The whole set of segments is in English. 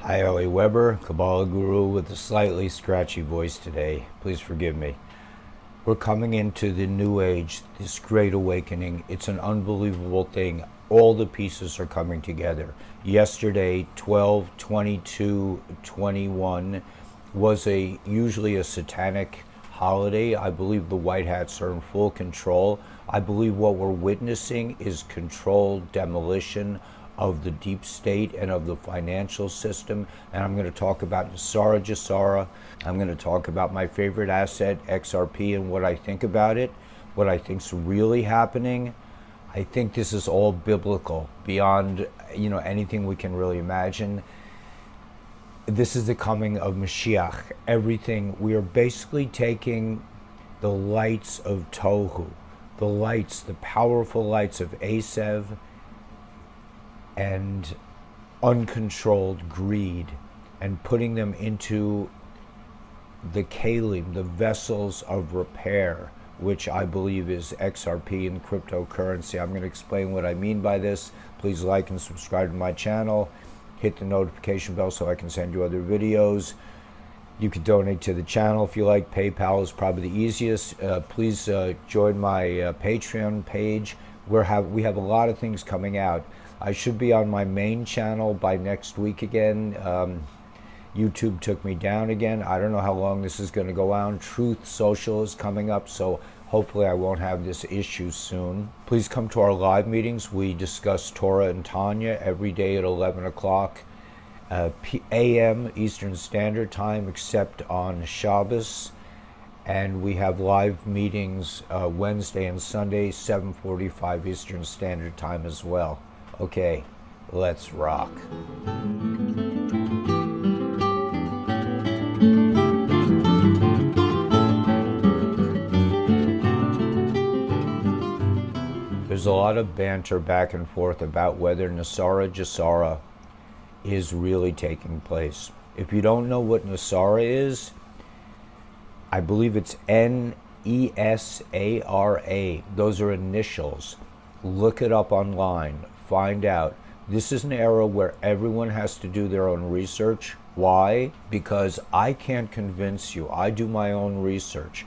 Hi, Ellie Weber, Kabbalah Guru with a slightly scratchy voice today. Please forgive me. We're coming into the new age, this great awakening. It's an unbelievable thing. All the pieces are coming together. Yesterday, 12/22/21 was usually a satanic holiday. I believe the White Hats are in full control. I believe what we're witnessing is controlled demolition of the deep state and of the financial system. And I'm going to talk about Nesara. I'm going to talk about my favorite asset, XRP, and what I think about it, what I think's really happening. I think this is all biblical, beyond anything we can really imagine. This is the coming of Mashiach. Everything, we are basically taking the lights of Tohu, the powerful lights of Asev, and uncontrolled greed, and putting them into the kalim, the vessels of repair, which I believe is XRP and cryptocurrency. I'm going to explain what I mean by this. Please like and subscribe to my channel. Hit the notification bell so I can send you other videos. You can donate to the channel if you like. PayPal is probably the easiest. Please join my Patreon page. We have a lot of things coming out. I should be on my main channel by next week again. YouTube took me down again. I don't know how long this is going to go on. Truth Social is coming up, so hopefully I won't have this issue soon. Please come to our live meetings. We discuss Torah and Tanya every day at 11 o'clock a.m. Eastern Standard Time, except on Shabbos. And we have live meetings Wednesday and Sunday, 7:45 Eastern Standard Time as well. Okay, let's rock. There's a lot of banter back and forth about whether Nesara is really taking place. If you don't know what Nesara is, I believe it's Nesara. Those are initials. Look it up online. Find out. This is an era where everyone has to do their own research. Why? Because I can't convince you. I do my own research.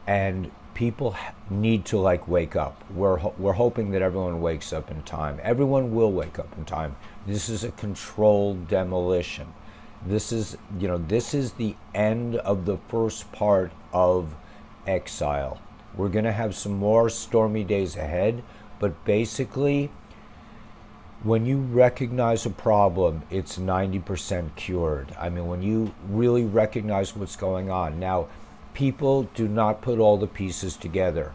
And people need to wake up. We're hoping that everyone wakes up in time. Everyone will wake up in time. This is a controlled demolition. This is the end of the first part of exile. We're going to have some more stormy days ahead, but basically, when you recognize a problem, it's 90% cured. I mean, when you really recognize what's going on. Now, people do not put all the pieces together.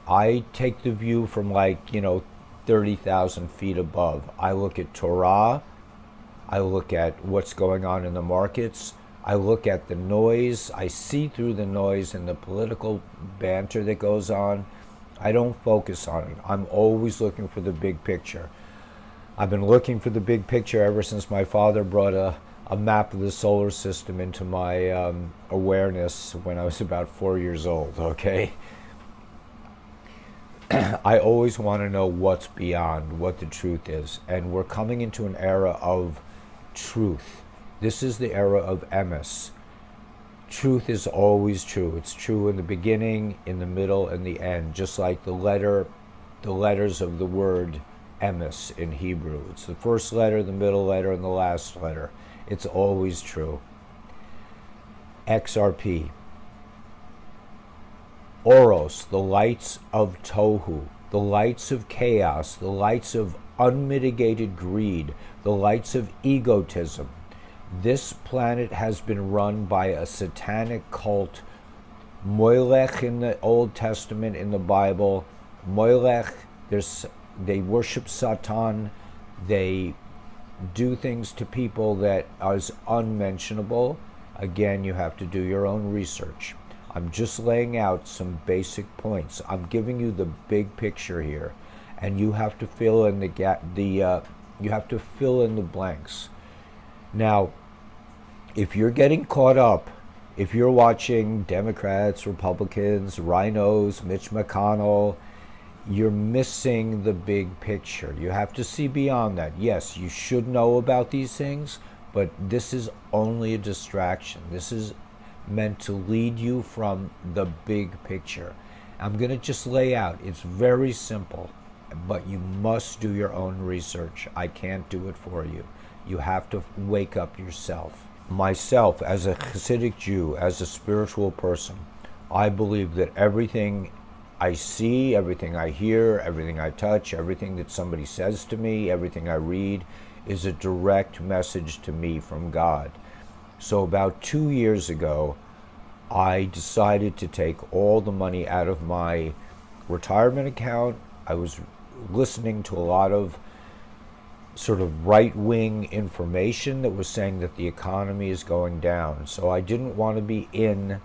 I take the view from 30,000 feet above. I look at Torah. I look at what's going on in the markets. I look at the noise. I see through the noise and the political banter that goes on. I don't focus on it. I'm always looking for the big picture. I've been looking for the big picture ever since my father brought a map of the solar system into my awareness when I was about 4 years old, okay? I always want to know what's beyond, what the truth is. And we're coming into an era of truth. This is the era of emes. Truth is always true. It's true in the beginning, in the middle, and the end. Just like the letters of the word emes in Hebrew. It's the first letter, the middle letter, and the last letter. It's always true. XRP. Oros, the lights of Tohu, the lights of chaos, the lights of unmitigated greed, the lights of egotism. This planet has been run by a satanic cult. Molech in the Old Testament, in the Bible. Molech, they worship Satan. They do things to people that is unmentionable. Again, you have to do your own research. I'm just laying out some basic points. I'm giving you the big picture here, and you have to fill in you have to fill in the blanks. Now, if you're getting caught up, if you're watching Democrats, Republicans, rhinos, Mitch McConnell, you're missing the big picture. You have to see beyond that. Yes, you should know about these things, But this is only a distraction. This is meant to lead you from the big picture. I'm going to just lay out. It's very simple, but you must do your own research. I can't do it for you. You have to wake up yourself. Myself, as a Hasidic Jew, as a spiritual person, I believe that everything I see, everything I hear, everything I touch, everything that somebody says to me, everything I read is a direct message to me from God. So about 2 years ago, I decided to take all the money out of my retirement account. I was listening to a lot of sort of right-wing information that was saying that the economy is going down. So I didn't want to be in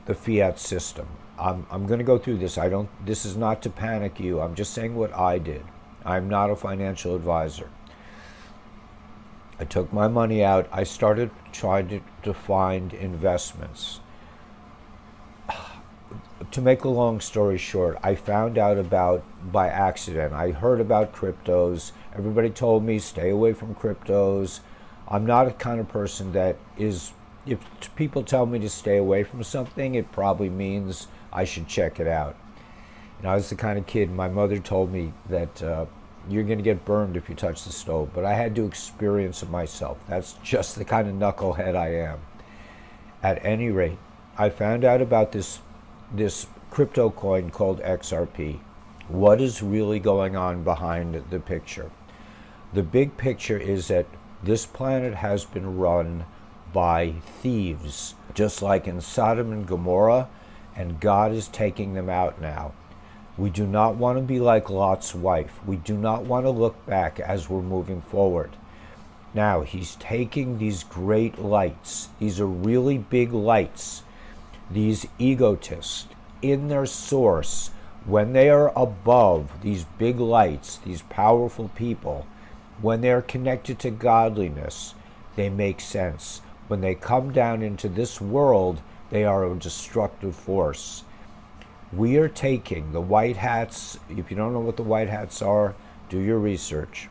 the fiat system. I'm going to go through this. This is not to panic you. I'm just saying what I did. I'm not a financial advisor. I took my money out. I started trying to find investments. To make a long story short, I found out about, by accident, I heard about cryptos. Everybody told me, stay away from cryptos. I'm not a kind of person that is, if people tell me to stay away from something, it probably means I should check it out. I was the kind of kid, my mother told me that you're going to get burned if you touch the stove, but I had to experience it myself. That's just the kind of knucklehead I am. At any rate, I found out about this crypto coin called XRP. What is really going on behind the picture? The big picture is that this planet has been run by thieves, just like in Sodom and Gomorrah, and God is taking them out now. We do not want to be like Lot's wife. We do not want to look back as we're moving forward. Now, he's taking these great lights. These are really big lights. These egotists, in their source, when they are above these big lights, these powerful people, when they're connected to godliness, they make sense. When they come down into this world, they are a destructive force. We are taking the white hats. If you don't know what the white hats are, do your research.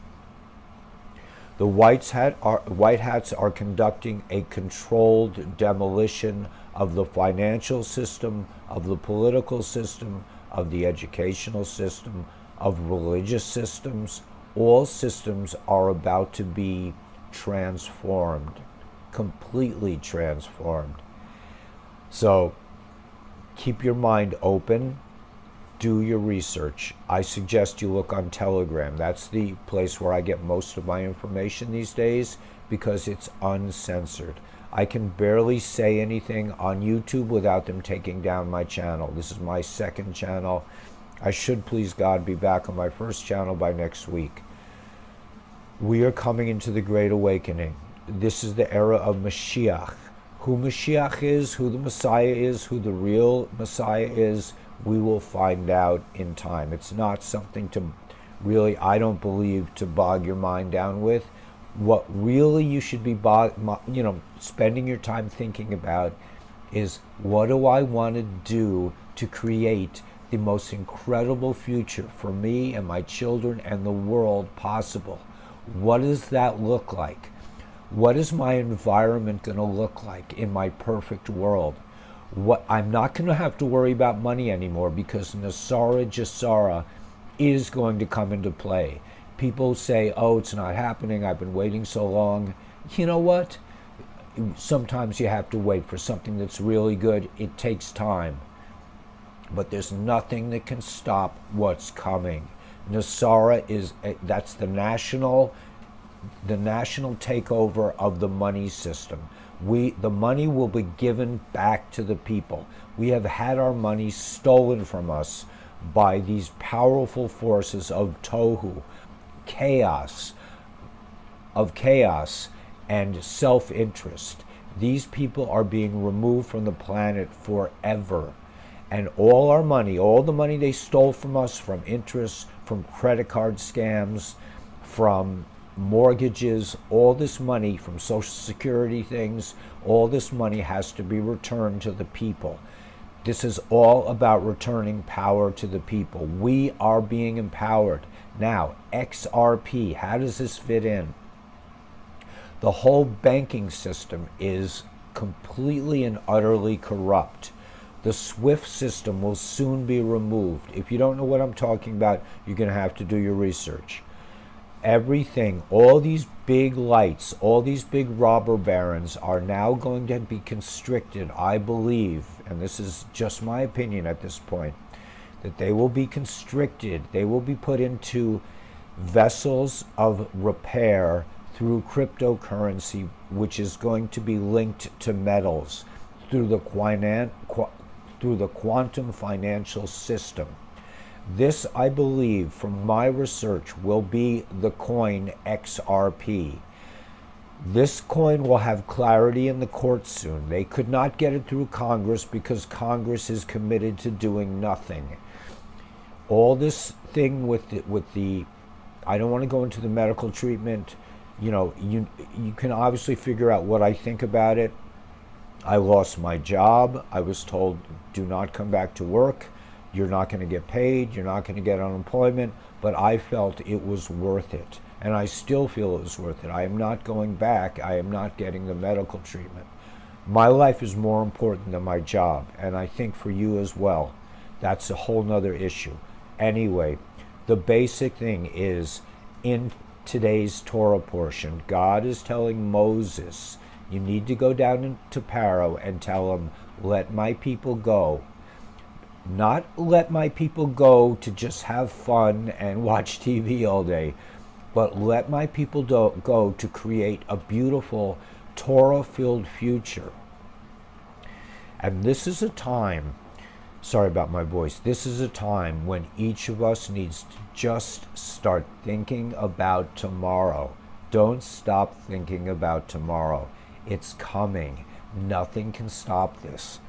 The white hats are conducting a controlled demolition of the financial system, of the political system, of the educational system, of religious systems. All systems are about to be transformed, completely transformed. So keep your mind open, do your research. I suggest you look on Telegram. That's the place where I get most of my information these days because it's uncensored. I can barely say anything on YouTube without them taking down my channel. This is my second channel. I should, please God, be back on my first channel by next week. We are coming into the Great Awakening. This is the era of Mashiach. Who Mashiach is, who the Messiah is, who the real Messiah is, we will find out in time. It's not something to really, I don't believe, to bog your mind down with. What really you should be spending your time thinking about is, what do I want to do to create the most incredible future for me and my children and the world possible? What does that look like? What is my environment going to look like in my perfect world? I'm not going to have to worry about money anymore because Nesara is going to come into play. People say, oh, it's not happening. I've been waiting so long. You know what? Sometimes you have to wait for something that's really good. It takes time. But there's nothing that can stop what's coming. Nesara that's the national takeover of the money system. The money will be given back to the people. We have had our money stolen from us by these powerful forces of tohu, chaos and self-interest. These people are being removed from the planet forever. And all our money, all the money they stole from us, from interest, from credit card scams, from mortgages, all this money from Social Security things, all this money has to be returned to the people. This is all about returning power to the people. We are being empowered. Now, XRP, how does this fit in? The whole banking system is completely and utterly corrupt. The SWIFT system will soon be removed. If you don't know what I'm talking about, you're going to have to do your research. Everything, all these big lights, all these big robber barons are now going to be constricted, I believe, and this is just my opinion at this point, that they will be constricted. They will be put into vessels of repair through cryptocurrency, which is going to be linked to metals through the quantum financial system. This, I believe, from my research, will be the coin XRP. This coin will have clarity in the courts soon. They could not get it through Congress because Congress is committed to doing nothing. All this thing with the I don't want to go into the medical treatment. You know, you can obviously figure out what I think about it. I lost my job. I was told, do not come back to work. You're not going to get paid. You're not going to get unemployment. But I felt it was worth it. And I still feel it was worth it. I am not going back. I am not getting the medical treatment. My life is more important than my job. And I think for you as well. That's a whole nother issue. Anyway, the basic thing is, in today's Torah portion, God is telling Moses, you need to go down into Pharaoh and tell him, let my people go. Not let my people go to just have fun and watch TV all day, but let my people go to create a beautiful Torah-filled future. And this is a time, sorry about my voice, this is a time when each of us needs to just start thinking about tomorrow. Don't stop thinking about tomorrow. It's coming. Nothing can stop this.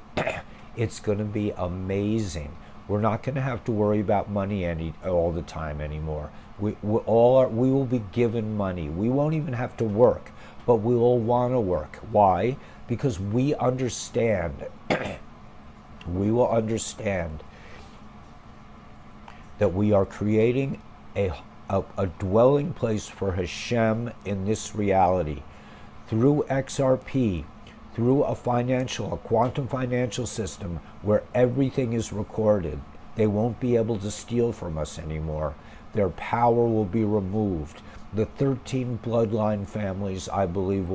It's going to be amazing. We're not going to have to worry about money all the time anymore. We will be given money. We won't even have to work, but we will want to work. Why? Because we understand. We will understand that we are creating a dwelling place for Hashem in this reality. Through XRP, through a quantum financial system where everything is recorded. They won't be able to steal from us anymore. Their power will be removed. The 13 bloodline families, I believe,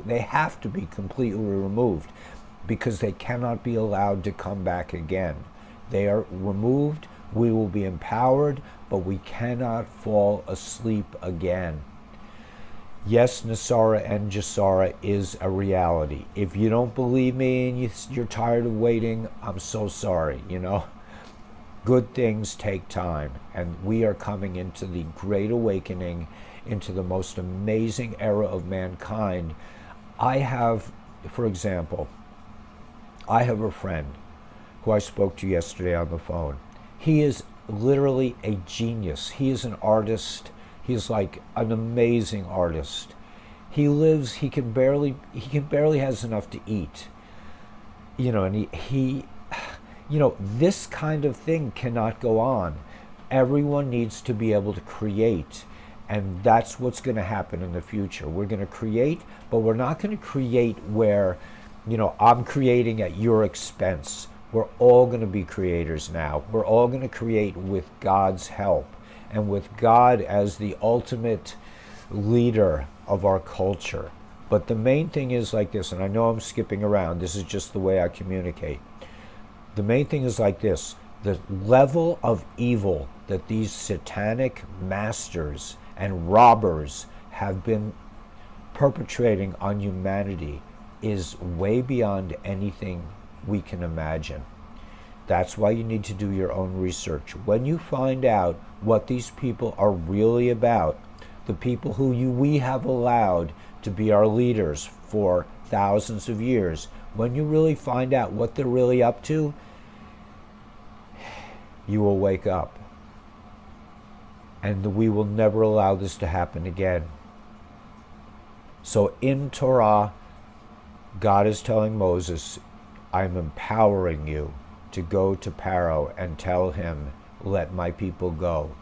they have to be completely removed because they cannot be allowed to come back again. They are removed, we will be empowered, but we cannot fall asleep again. Yes, Nesara and Jasara is a reality. If you don't believe me and you're tired of waiting, I'm so sorry, you know. Good things take time, and we are coming into the Great Awakening, into the most amazing era of mankind. I have, for example, I have a friend who I spoke to yesterday on the phone. He is literally a genius. He is an artist. He's like an amazing artist. He barely has enough to eat. You know, and this kind of thing cannot go on. Everyone needs to be able to create. And that's what's going to happen in the future. We're going to create, but we're not going to create where, I'm creating at your expense. We're all going to be creators now. We're all going to create with God's help. And with God as the ultimate leader of our culture. But the main thing is like this, and I know I'm skipping around, this is just the way I communicate. The main thing is like this, the level of evil that these satanic masters and robbers have been perpetrating on humanity is way beyond anything we can imagine. That's why you need to do your own research. When you find out what these people are really about, the people who we have allowed to be our leaders for thousands of years, when you really find out what they're really up to, you will wake up. And we will never allow this to happen again. So in Torah, God is telling Moses, I'm empowering you to go to Pharaoh and tell him, let my people go.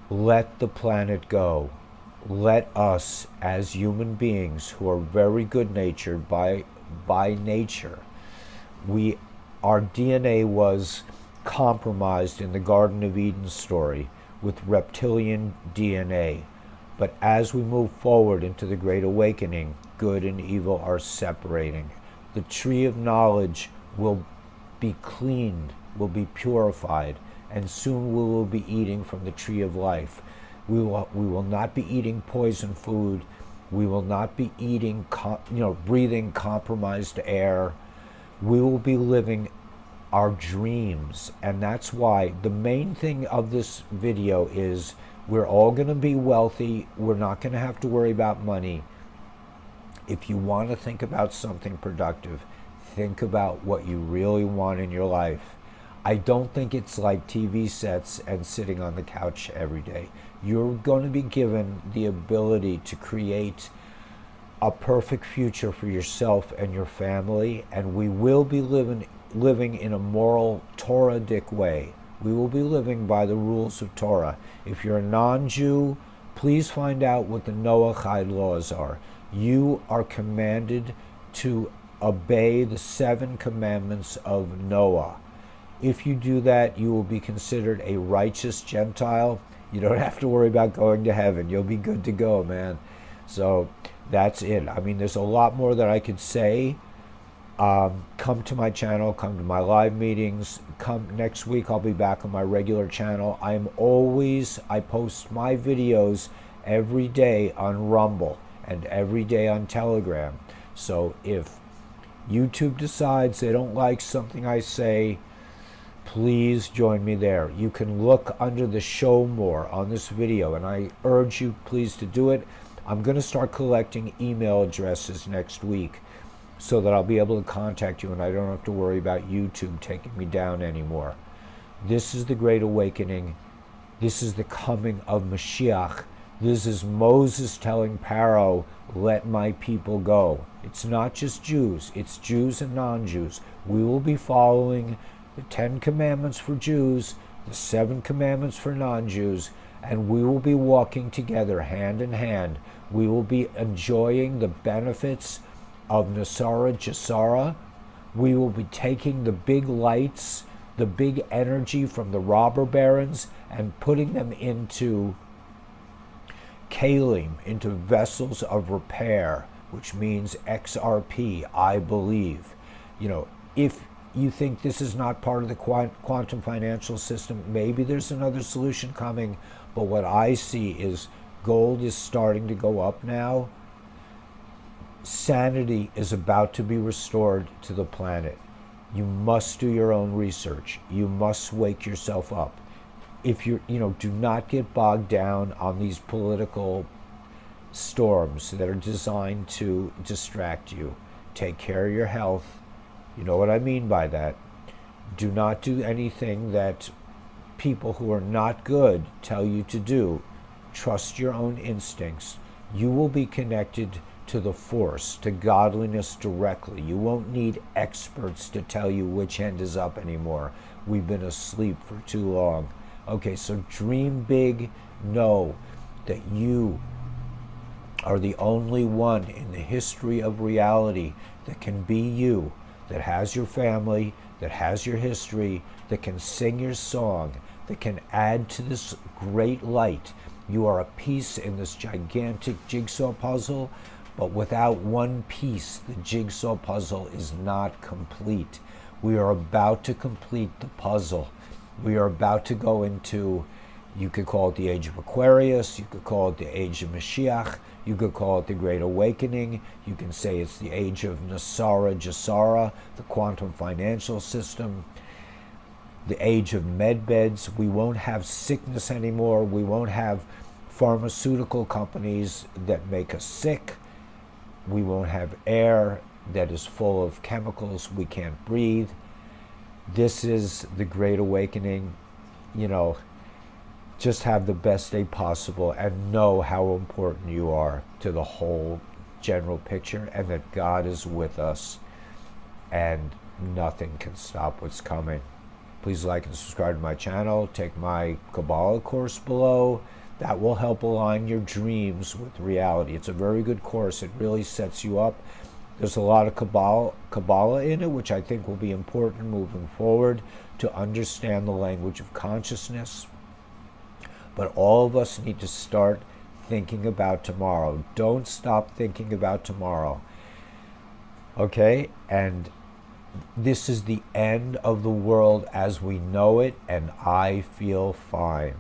Let the planet go. let us, as human beings who are very good-natured by nature, our DNA was compromised in the Garden of Eden story with reptilian DNA. But as we move forward into the Great Awakening, good and evil are separating. The tree of knowledge will be cleaned, will be purified, and soon we will be eating from the tree of life. We will not be eating poison food. We will not be eating, breathing compromised air. We will be living our dreams. And that's why the main thing of this video is we're all going to be wealthy. We're not going to have to worry about money. If you want to think about something productive, think about what you really want in your life. I don't think it's like TV sets and sitting on the couch every day. You're going to be given the ability to create a perfect future for yourself and your family, and we will be living in a moral, Torah-dic way. We will be living by the rules of Torah. If you're a non-Jew, please find out what the Noahide laws are. You are commanded to obey the 7 commandments of Noah. If you do that, you will be considered a righteous Gentile. You don't have to worry about going to heaven. You'll be good to go, man. So that's it. I mean, there's a lot more that I could say. Come to my channel, come to my live meetings. Come next week, I'll be back on my regular channel. I post my videos every day on Rumble and every day on Telegram. So if YouTube decides they don't like something I say, please join me there. You can look under the show more on this video, and I urge you please to do it. I'm going to start collecting email addresses next week so that I'll be able to contact you and I don't have to worry about YouTube taking me down anymore. This is the Great Awakening. This is the coming of Mashiach. This is Moses telling Pharaoh, let my people go. It's not just Jews, it's Jews and non-Jews. We will be following the 10 commandments for Jews, the 7 commandments for non-Jews, and we will be walking together hand in hand. We will be enjoying the benefits of Nesara. We will be taking the big lights, the big energy from the robber barons, and putting them into kalim, into vessels of repair, which means XRP, I believe. If you think this is not part of the quantum financial system, maybe there's another solution coming, but what I see is gold is starting to go up now. Sanity is about to be restored to the planet. You must do your own research. You must wake yourself up. If do not get bogged down on these political storms that are designed to distract you. Take care of your health. You know what I mean by that. Do not do anything that people who are not good tell you to do. Trust your own instincts. You will be connected to the force, to godliness directly. You won't need experts to tell you which end is up anymore. We've been asleep for too long. Okay, so dream big. Know that you are the only one in the history of reality that can be you, that has your family, that has your history, that can sing your song, that can add to this great light. You are a piece in this gigantic jigsaw puzzle, but without one piece, the jigsaw puzzle is not complete. We are about to complete the puzzle. We are about to go into, you could call it the age of Aquarius, you could call it the age of Mashiach, you could call it the Great Awakening, you can say it's the age of Nesara, the quantum financial system, the age of medbeds. We won't have sickness anymore. We won't have pharmaceutical companies that make us sick. We won't have air that is full of chemicals we can't breathe. This is the Great Awakening. Just have the best day possible and know how important you are to the whole general picture, and that God is with us and nothing can stop what's coming. Please like and subscribe to my channel. Take my Kabbalah course below. That will help align your dreams with reality. It's a very good course. It really sets you up. There's a lot of Kabbalah in it, which I think will be important moving forward to understand the language of consciousness. But all of us need to start thinking about tomorrow. Don't stop thinking about tomorrow. Okay? And this is the end of the world as we know it, and I feel fine.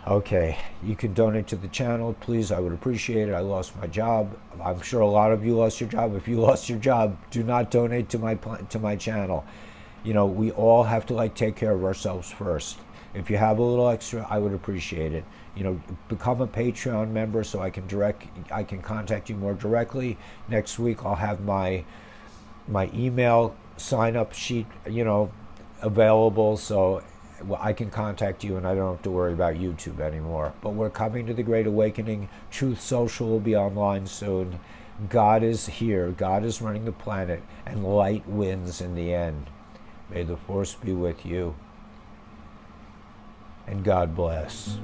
Okay, you can donate to the channel, please. I would appreciate it. I lost my job. I'm sure a lot of you lost your job. If you lost your job, do not donate to my channel. You know, we all have to like take care of ourselves first. If you have a little extra, I would appreciate it. You know, become a Patreon member so I can contact you more directly. Next week I'll have my email sign-up sheet, you know, available, so I can contact you and I don't have to worry about YouTube anymore. But we're coming to the Great Awakening. Truth Social will be online soon. God is here. God is running the planet, and light wins in the end. May the Force be with you, and God bless.